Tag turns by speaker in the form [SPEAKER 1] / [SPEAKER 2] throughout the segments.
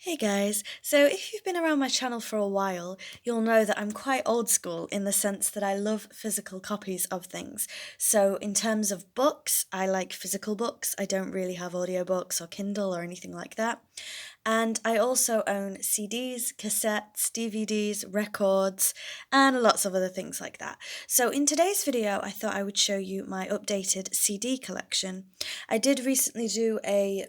[SPEAKER 1] Hey guys, so if you've been around my channel for a while, you'll know that I'm quite old school in the sense that I love physical copies of things. So in terms of books, I like physical books. I don't really have audiobooks or Kindle or anything like that. And I also own CDs, cassettes, DVDs, records, and lots of other things like that. So in today's video, I thought I would show you my updated CD collection. I did recently do a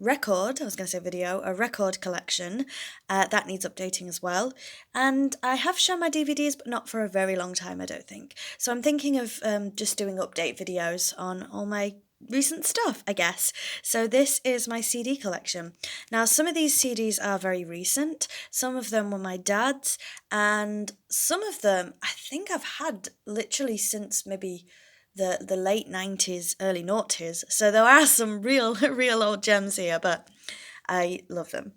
[SPEAKER 1] record, I was going to say video, a record collection. That needs updating as well. And I have shown my DVDs, but not for a very long time, I don't think. So I'm thinking of just doing update videos on all my recent stuff, I guess. So this is my CD collection. Now, some of these CDs are very recent. Some of them were my dad's, and some of them I think I've had literally since maybe the late 90s, early noughties. So there are some real real old gems here, but I love them.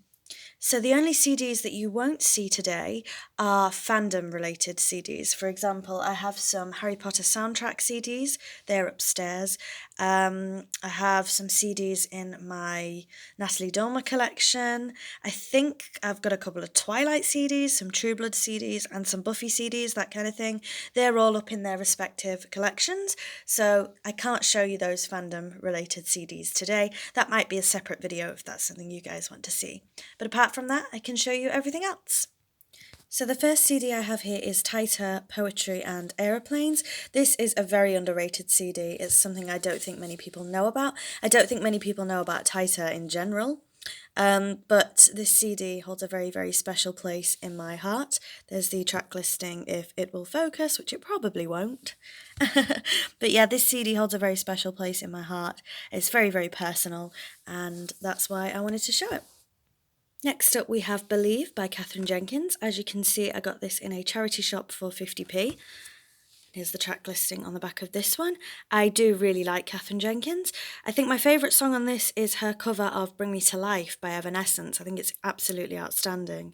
[SPEAKER 1] So the only CDs that you won't see today are fandom-related CDs. For example, I have some Harry Potter soundtrack CDs. They're upstairs. I have some CDs in my Natalie Dormer collection. I think I've got a couple of Twilight CDs, some True Blood CDs, and some Buffy CDs, that kind of thing. They're all up in their respective collections, so I can't show you those fandom-related CDs today. That might be a separate video if that's something you guys want to see. But apart from that, I can show you everything else. So the first CD I have here is Tita, Poetry and Aeroplanes. This is a very underrated CD. It's something I don't think many people know about. I don't think many people know about Tita in general. But this CD holds a very, very special place in my heart. There's the track listing if it will focus, which it probably won't. But yeah, this CD holds a very special place in my heart. It's very, very personal, and that's why I wanted to show it. Next up we have Believe by Catherine Jenkins. As you can see, I got this in a charity shop for 50p. Here's the track listing on the back of this one. I do really like Catherine Jenkins. I think my favourite song on this is her cover of Bring Me to Life by Evanescence. I think it's absolutely outstanding.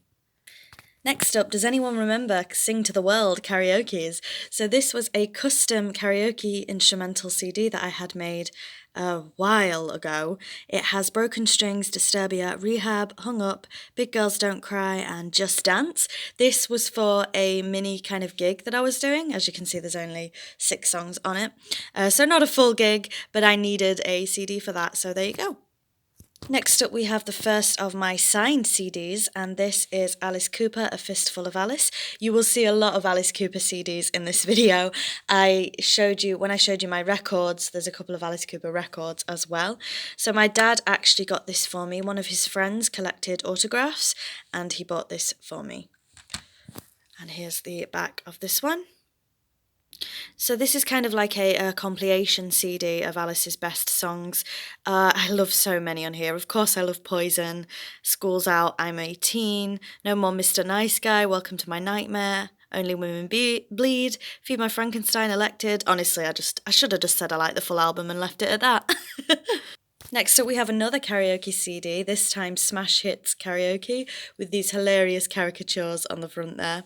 [SPEAKER 1] Next up, does anyone remember Sing to the World karaoke's? So this was a custom karaoke instrumental CD that I had made a while ago. It has Broken Strings, Disturbia, Rehab, Hung Up, Big Girls Don't Cry, and Just Dance. This was for a mini kind of gig that I was doing. As you can see, there's only 6 songs on it. So not a full gig, but I needed a CD for that, so there you go. Next up we have the first of my signed CDs, and this is Alice Cooper, A Fistful of Alice. You will see a lot of Alice Cooper CDs in this video. When I showed you my records, there's a couple of Alice Cooper records as well. So my dad actually got this for me. One of his friends collected autographs, and he bought this for me. And here's the back of this one. So this is kind of like a compilation CD of Alice's best songs. I love so many on here. Of course, I love Poison, School's Out, I'm 18, No More Mr. Nice Guy, Welcome to My Nightmare, Only Women Bleed, Feed My Frankenstein, Elected. Honestly, I should have just said I like the full album and left it at that. Next up we have another karaoke CD, this time Smash Hits Karaoke, with these hilarious caricatures on the front there.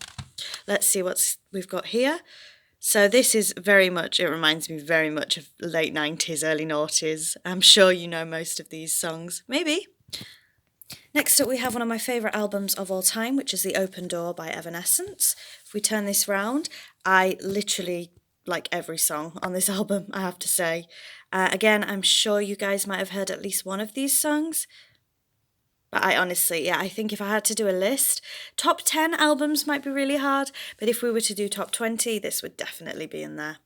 [SPEAKER 1] Let's see what we've got here. So this is it reminds me very much of late 90s, early noughties. I'm sure you know most of these songs. Maybe. Next up we have one of my favourite albums of all time, which is The Open Door by Evanescence. If we turn this round, I literally like every song on this album, I have to say. Again, I'm sure you guys might have heard at least one of these songs. But I think if I had to do a list, top 10 albums might be really hard, but if we were to do top 20, this would definitely be in there.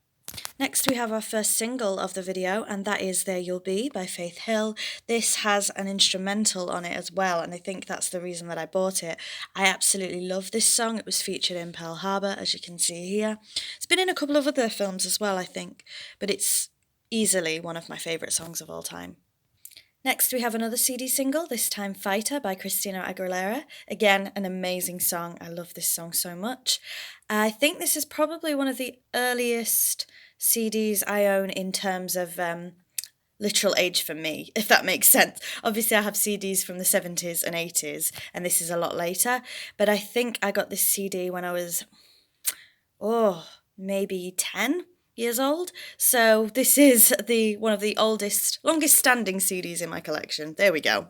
[SPEAKER 1] Next we have our first single of the video, and that is There You'll Be by Faith Hill. This has an instrumental on it as well, and I think that's the reason that I bought it. I absolutely love this song. It was featured in Pearl Harbor, as you can see here. It's been in a couple of other films as well, I think, but it's easily one of my favourite songs of all time. Next we have another CD single, this time Fighter by Christina Aguilera. Again, an amazing song. I love this song so much. I think this is probably one of the earliest CDs I own in terms of literal age for me, if that makes sense. Obviously I have CDs from the 70s and 80s, and this is a lot later, but I think I got this CD when I was, maybe 10 years old. So this is one of the longest standing CDs in my collection. There we go.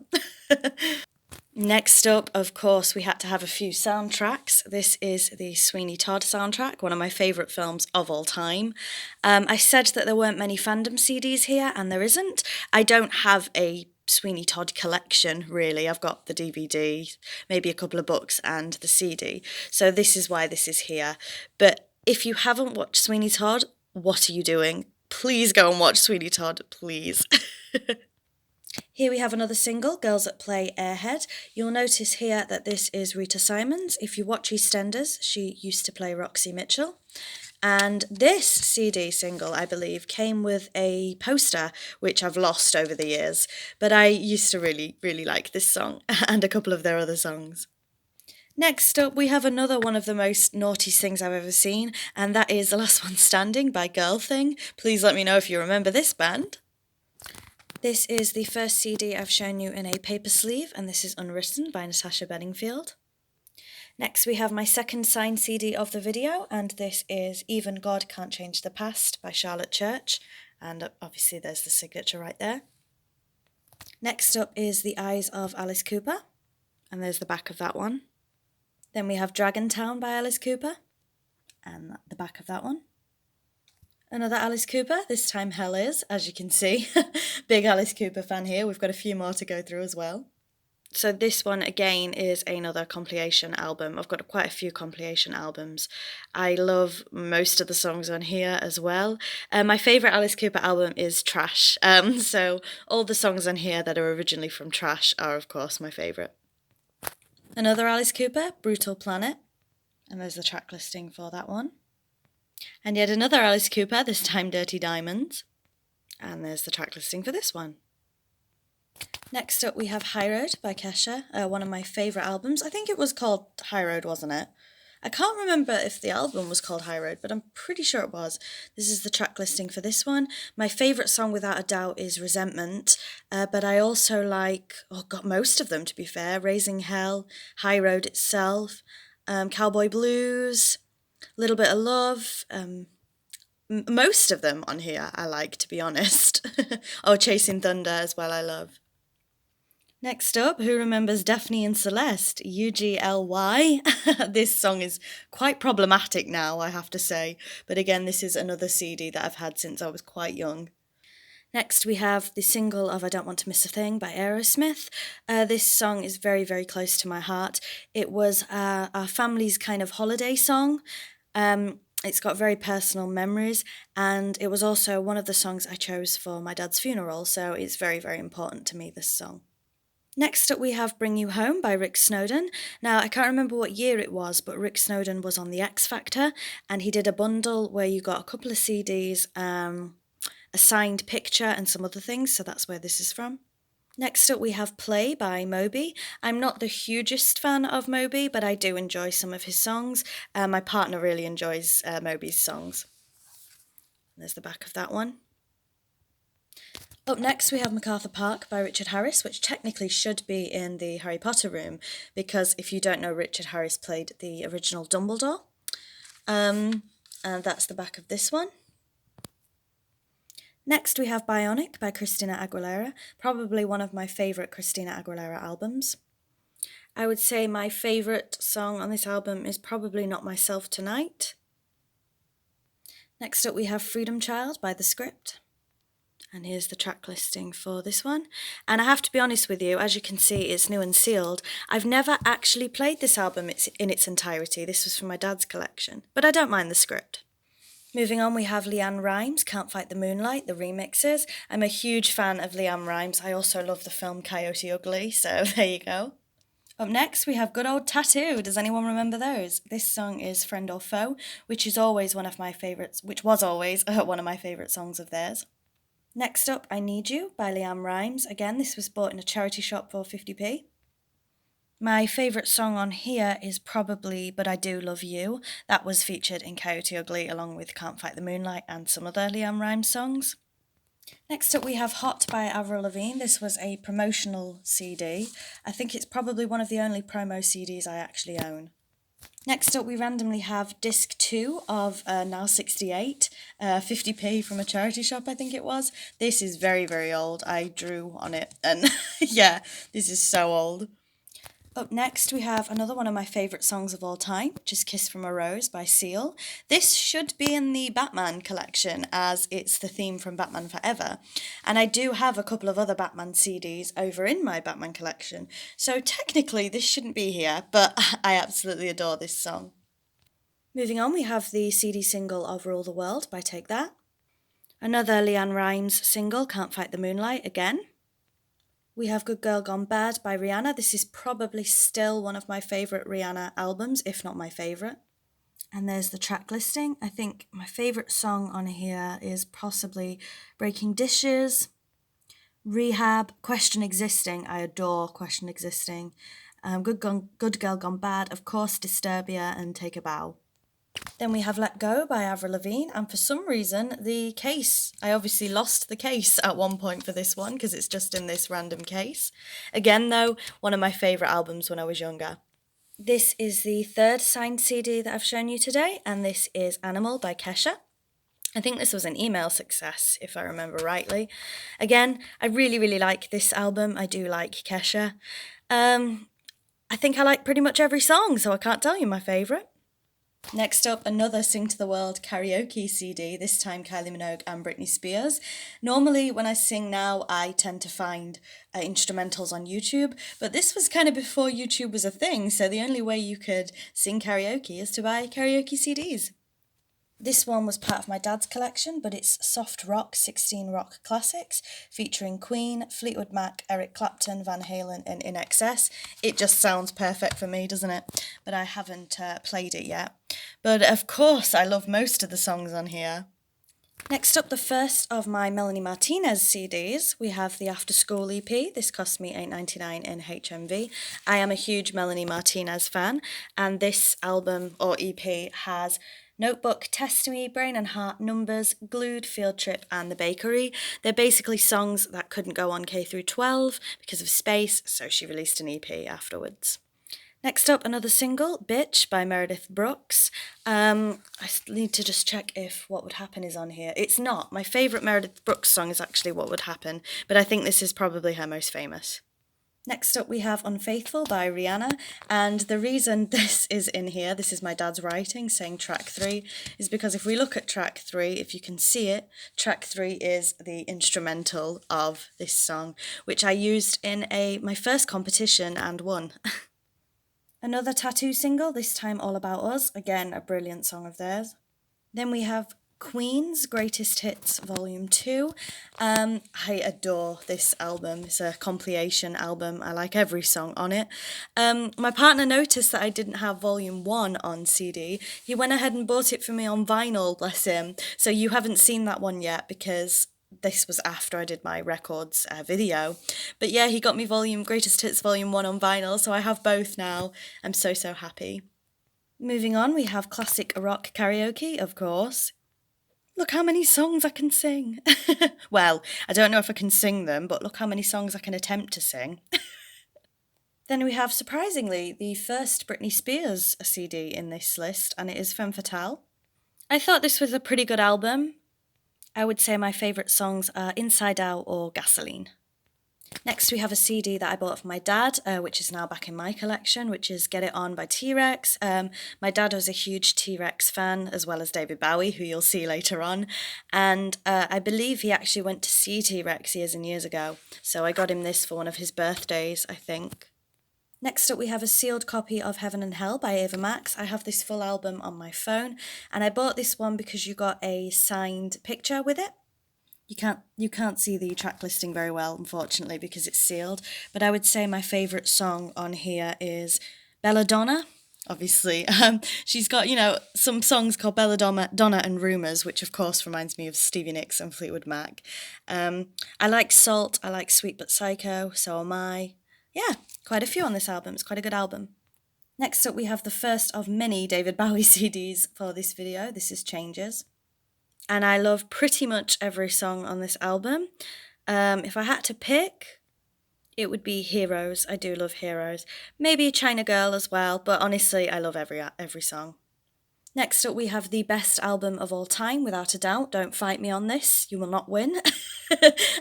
[SPEAKER 1] Next up, of course, we had to have a few soundtracks. This is the Sweeney Todd soundtrack, one of my favourite films of all time. I said that there weren't many fandom CDs here, and there isn't. I don't have a Sweeney Todd collection, really. I've got the DVD, maybe a couple of books, and the CD. So this is why this is here. But if you haven't watched Sweeney Todd, what are you doing? Please go and watch Sweeney Todd, please. Here we have another single, Girls That Play Airhead. You'll notice here that this is Rita Simons. If you watch EastEnders, she used to play Roxy Mitchell. And this CD single, I believe, came with a poster, which I've lost over the years. But I used to really, really like this song and a couple of their other songs. Next up, we have another one of the most naughty things I've ever seen, and that is The Last One Standing by Girl Thing. Please let me know if you remember this band. This is the first CD I've shown you in a paper sleeve, and this is Unwritten by Natasha Bedingfield. Next we have my second signed CD of the video, and this is Even God Can't Change the Past by Charlotte Church, and obviously there's the signature right there. Next up is The Eyes of Alice Cooper, and there's the back of that one. Then we have Dragon Town by Alice Cooper, and the back of that one. Another Alice Cooper, this time Hell Is, as you can see. Big Alice Cooper fan here, we've got a few more to go through as well. So this one again is another compilation album. I've got quite a few compilation albums. I love most of the songs on here as well. My favourite Alice Cooper album is Trash. So all the songs on here that are originally from Trash are of course my favourite. Another Alice Cooper, Brutal Planet. And there's the track listing for that one. And yet another Alice Cooper, this time Dirty Diamonds. And there's the track listing for this one. Next up we have High Road by Kesha, one of my favourite albums. I think it was called High Road, wasn't it? I can't remember if the album was called High Road, but I'm pretty sure it was. This is the track listing for this one. My favourite song without a doubt is Resentment, but I also like, most of them to be fair. Raising Hell, High Road itself, Cowboy Blues, Little Bit of Love, most of them on here I like, to be honest. Chasing Thunder as well I love. Next up, who remembers Daphne and Celeste, UGLY? This song is quite problematic now, I have to say, but again this is another CD that I've had since I was quite young. Next we have the single of I Don't Want to Miss a Thing by Aerosmith. This song is very, very close to my heart. It was our family's kind of holiday song. It's got very personal memories, and it was also one of the songs I chose for my dad's funeral, so it's very, very important to me, this song. Next up we have Bring You Home by Rick Snowden. Now, I can't remember what year it was, but Rick Snowden was on The X Factor, and he did a bundle where you got a couple of CDs, a signed picture and some other things, so that's where this is from. Next up we have Play by Moby. I'm not the hugest fan of Moby, but I do enjoy some of his songs. My partner really enjoys Moby's songs. There's the back of that one. Up next we have MacArthur Park by Richard Harris, which technically should be in the Harry Potter room, because if you don't know, Richard Harris played the original Dumbledore. And that's the back of this one. Next we have Bionic by Christina Aguilera, probably one of my favourite Christina Aguilera albums. I would say my favourite song on this album is probably Not Myself Tonight. Next up we have Freedom Child by The Script. And here's the track listing for this one. And I have to be honest with you, as you can see, it's new and sealed. I've never actually played this album in its entirety. This was from my dad's collection, but I don't mind The Script. Moving on, we have Leanne Rimes, Can't Fight the Moonlight, the remixes. I'm a huge fan of Leanne Rimes. I also love the film Coyote Ugly, so there you go. Up next, we have Good Old Tattoo. Does anyone remember those? This song is Friend or Foe, which was always one of my favourite songs of theirs. Next up, I Need You by Leanne Rimes. Again, this was bought in a charity shop for 50p. My favourite song on here is probably But I Do Love You. That was featured in Coyote Ugly along with Can't Fight the Moonlight and some other Leanne Rimes songs. Next up we have Hot by Avril Lavigne. This was a promotional CD. I think it's probably one of the only promo CDs I actually own. Next up we randomly have disc 2 of Now 68, 50p from a charity shop I think it was. This is very, very old. I drew on it and yeah, this is so old. Up next, we have another one of my favourite songs of all time, which is Kiss from a Rose by Seal. This should be in the Batman collection as it's the theme from Batman Forever. And I do have a couple of other Batman CDs over in my Batman collection. So technically this shouldn't be here, but I absolutely adore this song. Moving on, we have the CD single of Rule the World by Take That. Another Leanne Rimes single, Can't Fight the Moonlight, again. We have Good Girl Gone Bad by Rihanna. This is probably still one of my favourite Rihanna albums, if not my favourite. And there's the track listing. I think my favourite song on here is possibly Breaking Dishes, Rehab, Question Existing. I adore Question Existing. Good Girl Gone Bad, of course, Disturbia, and Take a Bow. Then we have Let Go by Avril Lavigne, and for some reason, the case. I obviously lost the case at one point for this one, because it's just in this random case. Again, though, one of my favourite albums when I was younger. This is the third signed CD that I've shown you today, and this is Animal by Kesha. I think this was an email success, if I remember rightly. Again, I really, really like this album. I do like Kesha. I think I like pretty much every song, so I can't tell you my favourite. Next up, another Sing to the World karaoke CD, this time Kylie Minogue and Britney Spears. Normally, when I sing now, I tend to find instrumentals on YouTube, but this was kind of before YouTube was a thing, so the only way you could sing karaoke is to buy karaoke CDs. This one was part of my dad's collection, but it's Soft Rock 16 Rock Classics, featuring Queen, Fleetwood Mac, Eric Clapton, Van Halen, and INXS. It just sounds perfect for me, doesn't it? But I haven't played it yet. But of course, I love most of the songs on here. Next up, the first of my Melanie Martinez CDs, we have the After School EP. This cost me $8.99 in HMV. I am a huge Melanie Martinez fan, and this album or EP has Notebook, Test Me, Brain and Heart, Numbers, Glued, Field Trip, and The Bakery. They're basically songs that couldn't go on K through 12 because of space, so she released an EP afterwards. Next up, another single, Bitch by Meredith Brooks. I need to just check if What Would Happen is on here. It's not. My favourite Meredith Brooks song is actually What Would Happen, but I think this is probably her most famous. Next up, we have Unfaithful by Rihanna, and the reason this is in here, this is my dad's writing saying track 3, is because if we look at track 3, if you can see it, track 3 is the instrumental of this song, which I used in my first competition and won. Another Tattoo single, this time All About Us, again a brilliant song of theirs. Then we have Queen's Greatest Hits Volume 2. I adore this album. It's a compilation album. I like every song on it. My partner noticed that I didn't have Volume 1 on CD. He went ahead and bought it for me on vinyl, bless him. So you haven't seen that one yet because this was after I did my records video. But yeah, he got me Greatest Hits Volume 1 on vinyl, so I have both now. I'm so happy. Moving on, we have Classic Rock Karaoke, of course. Look how many songs I can sing. Well, I don't know if I can sing them, but look how many songs I can attempt to sing. Then we have, surprisingly, the first Britney Spears CD in this list, and it is Femme Fatale. I thought this was a pretty good album. I would say my favourite songs are Inside Out or Gasoline. Next, we have a CD that I bought for my dad, which is now back in my collection, which is Get It On by T-Rex. My dad was a huge T-Rex fan, as well as David Bowie, who you'll see later on. And I believe he actually went to see T-Rex years and years ago. So I got him this for one of his birthdays, I think. Next up, we have a sealed copy of Heaven and Hell by Ava Max. I have this full album on my phone, and I bought this one because you got a signed picture with it. You can't see the track listing very well, unfortunately, because it's sealed. But I would say my favourite song on here is Belladonna. Obviously, she's got, some songs called Belladonna and Rumours, which of course reminds me of Stevie Nicks and Fleetwood Mac. I like Salt, I like Sweet But Psycho, So Am I. Yeah, quite a few on this album. It's quite a good album. Next up, we have the first of many David Bowie CDs for this video. This is Changes. And I love pretty much every song on this album. If I had to pick, it would be Heroes. I do love Heroes. Maybe China Girl as well, but honestly, I love every song. Next up, we have the best album of all time, without a doubt. Don't fight me on this. You will not win.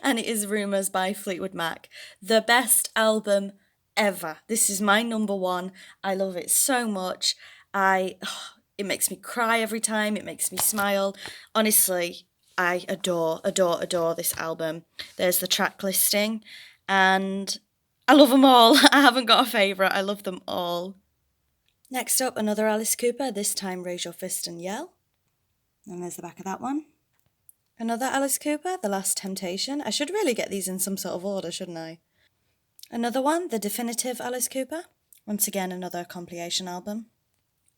[SPEAKER 1] And it is Rumours by Fleetwood Mac. The best album ever. This is my number one. I love it so much. I it makes me cry every time. It makes me smile. Honestly, I adore this album. There's the track listing, and I love them all. I haven't got a favourite. I love them all. Next up, another Alice Cooper. This time, Raise Your Fist and Yell. And there's the back of that one. Another Alice Cooper, The Last Temptation. I should really get these in some sort of order, shouldn't I? Another one, The Definitive Alice Cooper. Once again, another compilation album.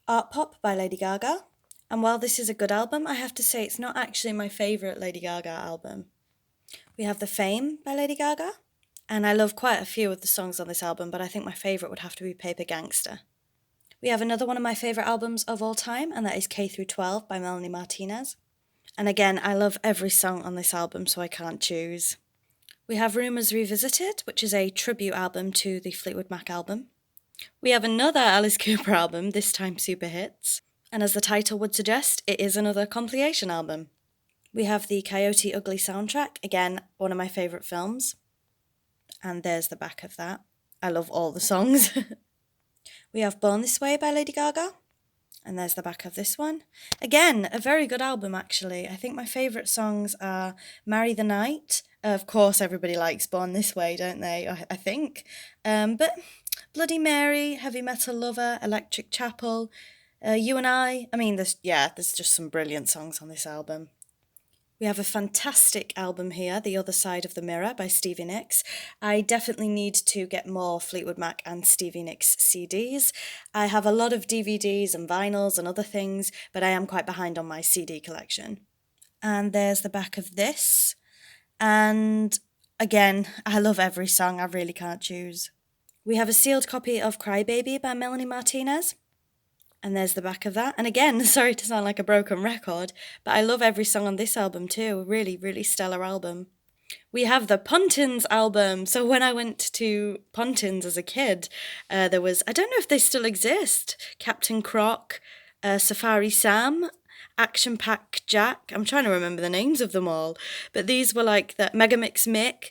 [SPEAKER 1] Art Pop by Lady Gaga. And while this is a good album, I have to say it's not actually my favourite Lady Gaga album. We have The Fame by Lady Gaga. And I love quite a few of the songs on this album, but I think my favourite would have to be Paper Gangster. We have another one of my favourite albums of all time, and that is K through 12 by Melanie Martinez. And again, I love every song on this album, so I can't choose. We have Rumours Revisited, which is a tribute album to the Fleetwood Mac album. We have another Alice Cooper album, this time Super Hits. And as the title would suggest, it is another compilation album. We have the Coyote Ugly soundtrack, again, one of my favourite films. And there's the back of that. I love all the songs. We have Born This Way by Lady Gaga. And there's the back of this one. Again, a very good album, actually. I think my favourite songs are Marry the Night. Of course, everybody likes Born This Way, don't they? I think. But Bloody Mary, Heavy Metal Lover, Electric Chapel, You and I mean, there's just some brilliant songs on this album. We have a fantastic album here, The Other Side of the Mirror by Stevie Nicks. I definitely need to get more Fleetwood Mac and Stevie Nicks CDs. I have a lot of DVDs and vinyls and other things, but I am quite behind on my CD collection. And there's the back of this. And again, I love every song, I really can't choose. We have a sealed copy of Crybaby by Melanie Martinez. And there's the back of that. And again, sorry to sound like a broken record, but I love every song on this album too. A really, really stellar album. We have the Puntons album. So when I went to Puntons as a kid, there was, I don't know if they still exist, Captain Croc, Safari Sam, Action Pack Jack. I'm trying to remember the names of them all. But these were like the Megamix Mick,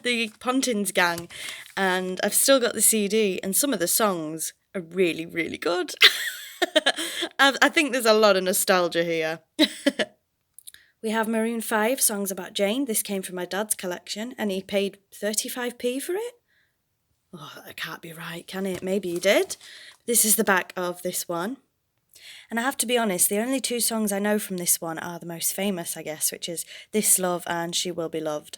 [SPEAKER 1] the Puntons gang. And I've still got the CD, and some of the songs are really, really good. I think there's a lot of nostalgia here. We have Maroon 5, Songs About Jane. This came from my dad's collection, and he paid 35p for it. Oh, that can't be right, can it? Maybe he did. This is the back of this one. And I have to be honest, the only two songs I know from this one are the most famous, I guess, which is This Love and She Will Be Loved.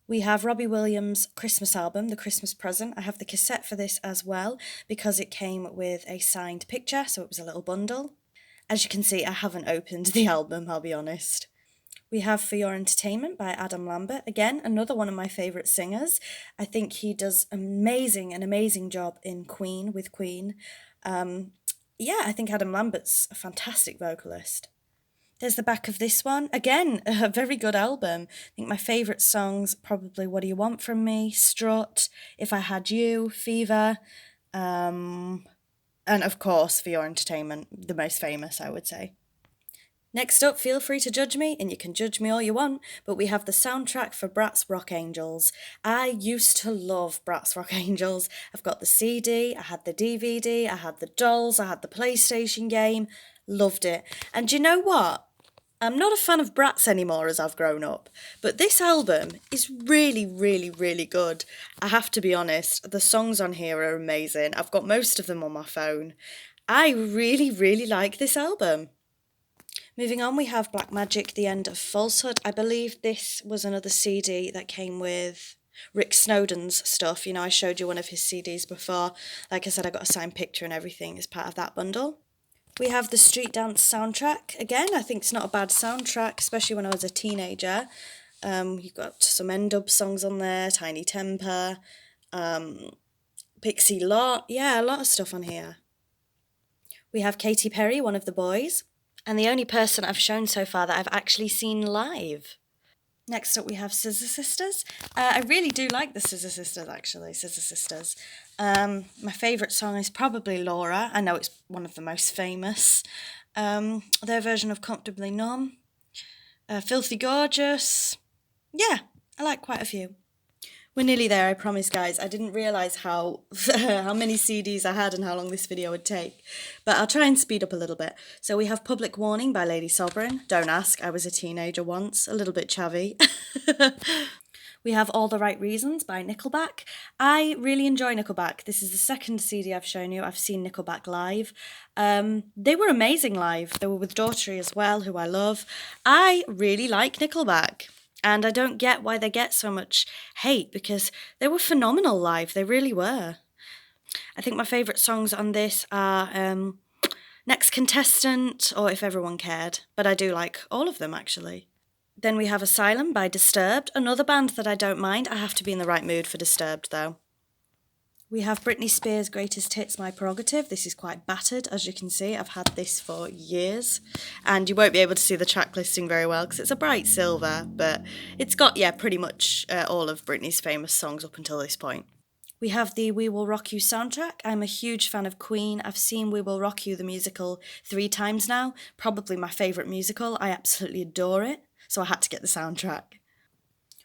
[SPEAKER 1] We have Robbie Williams' Christmas album, The Christmas Present. I have the cassette for this as well because it came with a signed picture, so it was a little bundle. As you can see, I haven't opened the album, I'll be honest. We have For Your Entertainment by Adam Lambert. Again, another one of my favourite singers. I think he does an amazing job in Queen with Queen. I think Adam Lambert's a fantastic vocalist. There's the back of this one. Again, a very good album. I think my favourite songs, probably What Do You Want From Me, Strut, If I Had You, Fever, and of course, For Your Entertainment, the most famous, I would say. Next up, feel free to judge me, and you can judge me all you want, but we have the soundtrack for Bratz Rock Angels. I used to love Bratz Rock Angels. I've got the CD, I had the DVD, I had the dolls, I had the PlayStation game. Loved it. And do you know what? I'm not a fan of Bratz anymore as I've grown up, but this album is really, really, really good. I have to be honest, the songs on here are amazing. I've got most of them on my phone. I really, really like this album. Moving on, we have Black Magic, The End of Falsehood. I believe this was another CD that came with Rick Snowden's stuff. You know, I showed you one of his CDs before. Like I said, I got a signed picture and everything as part of that bundle. We have the Street Dance soundtrack. Again, I think it's not a bad soundtrack, especially when I was a teenager. You've got some N-Dub songs on there, Tiny Temper, Pixie Lott. Yeah, a lot of stuff on here. We have Katy Perry, One of the Boys, and the only person I've shown so far that I've actually seen live. Next up, we have Scissor Sisters. I really do like the Scissor Sisters, actually, Scissor Sisters. My favourite song is probably Laura. I know it's one of the most famous. Their version of Comfortably Numb. Filthy Gorgeous. Yeah, I like quite a few. We're nearly there, I promise, guys. I didn't realise how how many CDs I had and how long this video would take. But I'll try and speed up a little bit. So we have Public Warning by Lady Sovereign. Don't ask, I was a teenager once, a little bit chavvy. We have All the Right Reasons by Nickelback. I really enjoy Nickelback. This is the second CD I've shown you. I've seen Nickelback live. They were amazing live. They were with Daughtry as well, who I love. I really like Nickelback. And I don't get why they get so much hate because they were phenomenal live. They really were. I think my favourite songs on this are Next Contestant or If Everyone Cared. But I do like all of them, actually. Then we have Asylum by Disturbed, another band that I don't mind. I have to be in the right mood for Disturbed, though. We have Britney Spears' Greatest Hits, My Prerogative. This is quite battered, as you can see. I've had this for years. And you won't be able to see the track listing very well because it's a bright silver, but it's got, yeah, pretty much all of Britney's famous songs up until this point. We have the We Will Rock You soundtrack. I'm a huge fan of Queen. I've seen We Will Rock You, the musical, 3 times now. Probably my favourite musical. I absolutely adore it. So I had to get the soundtrack.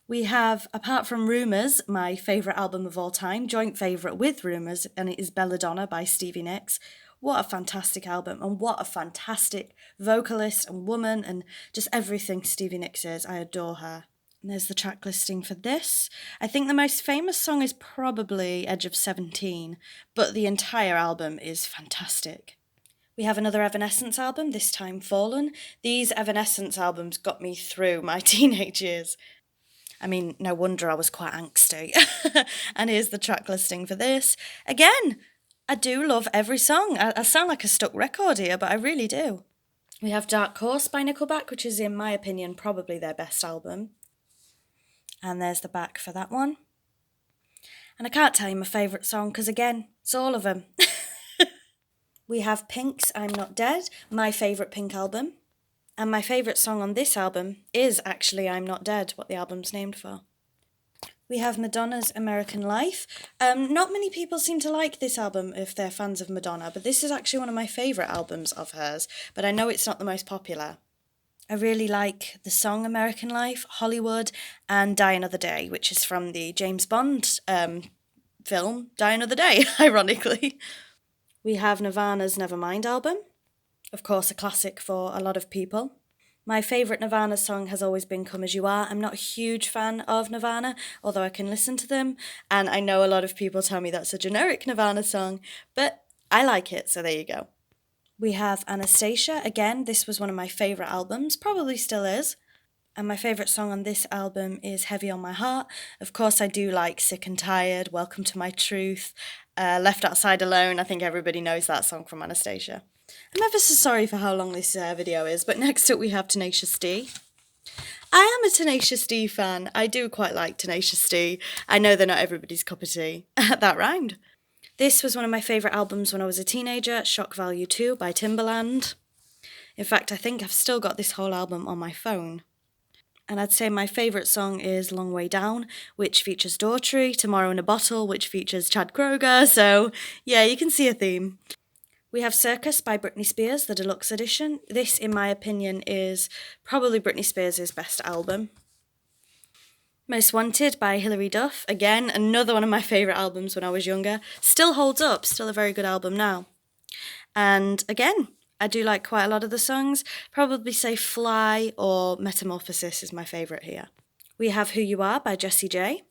[SPEAKER 1] We have, apart from Rumours, my favourite album of all time, joint favourite with Rumours, and it is Belladonna by Stevie Nicks. What a fantastic album, and what a fantastic vocalist and woman, and just everything Stevie Nicks is. I adore her. And there's the track listing for this. I think the most famous song is probably Edge of 17, but the entire album is fantastic. We have another Evanescence album, this time Fallen. These Evanescence albums got me through my teenage years. I mean, no wonder I was quite angsty. And here's the track listing for this. Again, I do love every song. I sound like a stuck record here, but I really do. We have Dark Horse by Nickelback, which is, in my opinion, probably their best album. And there's the back for that one. And I can't tell you my favourite song, because again, it's all of them. We have Pink's I'm Not Dead, my favourite Pink album. And my favourite song on this album is actually I'm Not Dead, what the album's named for. We have Madonna's American Life. Not many people seem to like this album if they're fans of Madonna, but this is actually one of my favourite albums of hers, but I know it's not the most popular. I really like the song American Life, Hollywood, and Die Another Day, which is from the James Bond film Die Another Day, ironically. We have Nirvana's Nevermind album, of course a classic for a lot of people. My favourite Nirvana song has always been Come As You Are. I'm not a huge fan of Nirvana, although I can listen to them, and I know a lot of people tell me that's a generic Nirvana song, but I like it, so there you go. We have Anastasia. Again, this was one of my favourite albums, probably still is. And my favourite song on this album is Heavy on My Heart. Of course, I do like Sick and Tired, Welcome to My Truth, Left Outside Alone. I think everybody knows that song from Anastasia. I'm ever so sorry for how long this video is, but next up we have Tenacious D. I am a Tenacious D fan. I do quite like Tenacious D. I know they're not everybody's cup of tea. That rhymed. This was one of my favourite albums when I was a teenager, Shock Value 2 by Timbaland. In fact, I think I've still got this whole album on my phone. And I'd say my favourite song is Long Way Down, which features Daughtry, Tomorrow in a Bottle, which features Chad Kroeger, so yeah, you can see a theme. We have Circus by Britney Spears, the deluxe edition. This, in my opinion, is probably Britney Spears' best album. Most Wanted by Hilary Duff. Again, another one of my favourite albums when I was younger. Still holds up, still a very good album now. And again, I do like quite a lot of the songs. Probably say Fly or Metamorphosis is my favourite here. We have Who You Are by Jessie J.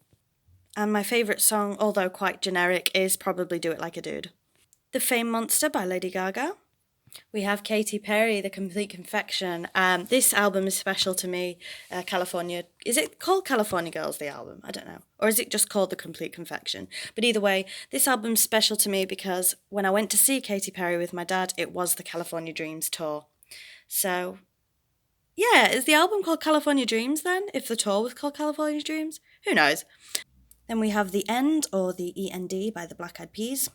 [SPEAKER 1] And my favourite song, although quite generic, is probably Do It Like a Dude. The Fame Monster by Lady Gaga. We have Katy Perry, The Complete Confection. This album is special to me. California. Is it called California Girls, the album? I don't know. Or is it just called The Complete Confection? But either way, this album's special to me because when I went to see Katy Perry with my dad, it was the California Dreams tour. So, yeah, is the album called California Dreams then? If the tour was called California Dreams? Who knows? Then we have The End, or The END by the Black Eyed Peas.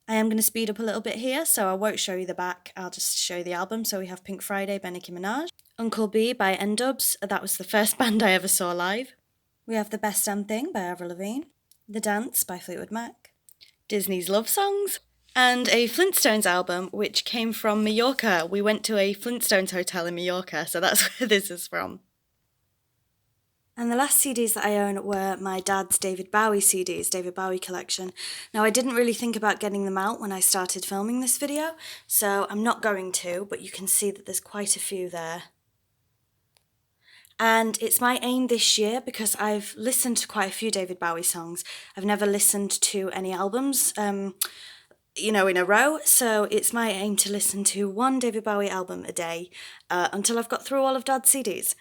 [SPEAKER 1] I am going to speed up a little bit here, so I won't show you the back, I'll just show you the album. So we have Pink Friday by Nicki Minaj, Uncle B by N-Dubs, that was the first band I ever saw live. We have The Best Damn Thing by Avril Lavigne, The Dance by Fleetwood Mac, Disney's Love Songs, and a Flintstones album which came from Mallorca. We went to a Flintstones hotel in Mallorca, so that's where this is from. And the last CDs that I own were my dad's David Bowie CDs, David Bowie collection. Now, I didn't really think about getting them out when I started filming this video, so I'm not going to, but you can see that there's quite a few there. And it's my aim this year, because I've listened to quite a few David Bowie songs. I've never listened to any albums, in a row, so it's my aim to listen to one David Bowie album a day until I've got through all of Dad's CDs.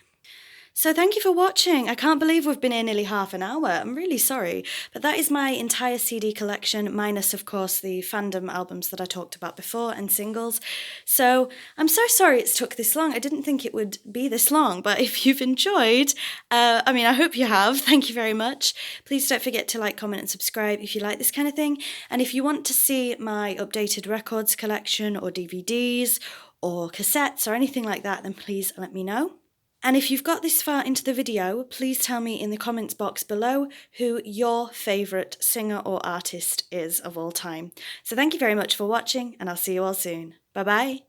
[SPEAKER 1] So thank you for watching. I can't believe we've been here nearly half an hour. I'm really sorry. But that is my entire CD collection, minus, of course, the fandom albums that I talked about before and singles. So I'm so sorry it's took this long. I didn't think it would be this long, but if you've enjoyed, I hope you have. Thank you very much. Please don't forget to like, comment and subscribe if you like this kind of thing. And if you want to see my updated records collection or DVDs or cassettes or anything like that, then please let me know. And if you've got this far into the video, please tell me in the comments box below who your favourite singer or artist is of all time. So thank you very much for watching, and I'll see you all soon. Bye bye.